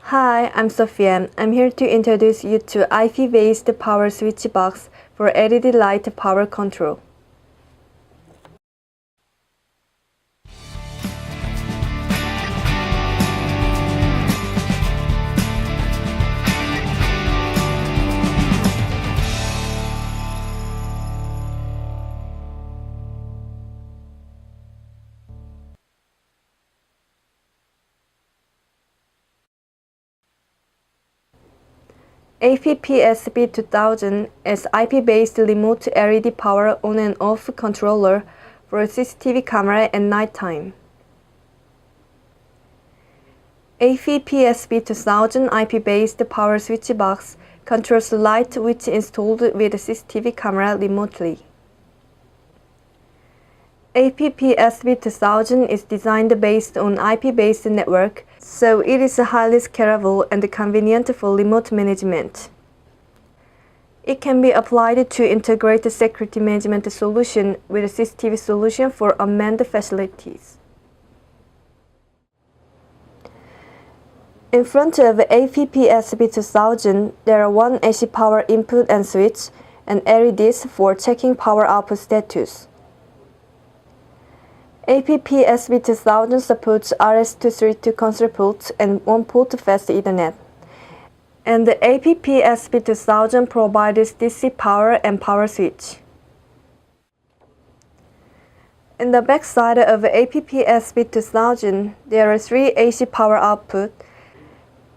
Hi, I'm Sophia. I'm here to introduce you to IP-based power switch box for LED light power control. AP-PSB2000 is IP-based remote LED power on and off controller for CCTV camera at night time. AP-PSB2000 IP-based power switch box controls light which is installed with CCTV camera remotely. AP-PSB2000 is designed based on IP-based network, so it is highly scalable and convenient for remote management. It can be applied to integrate security management solution with a CCTV solution for unmanned facilities. In front of AP-PSB2000, there are one AC power input and switch and LEDs for checking power output status. AP-PSB2000 supports RS-232 console ports and one-port fast Ethernet. And the AP-PSB2000 provides DC power and power switch. In the back side of AP-PSB2000, there are 3 AC power output.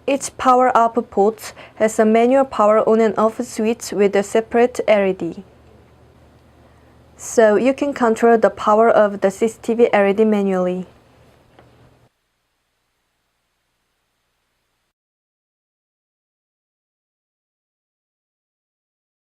Each power output port has a manual power on and off switch with a separate LED. So you can control the power of the CCTV LED manually.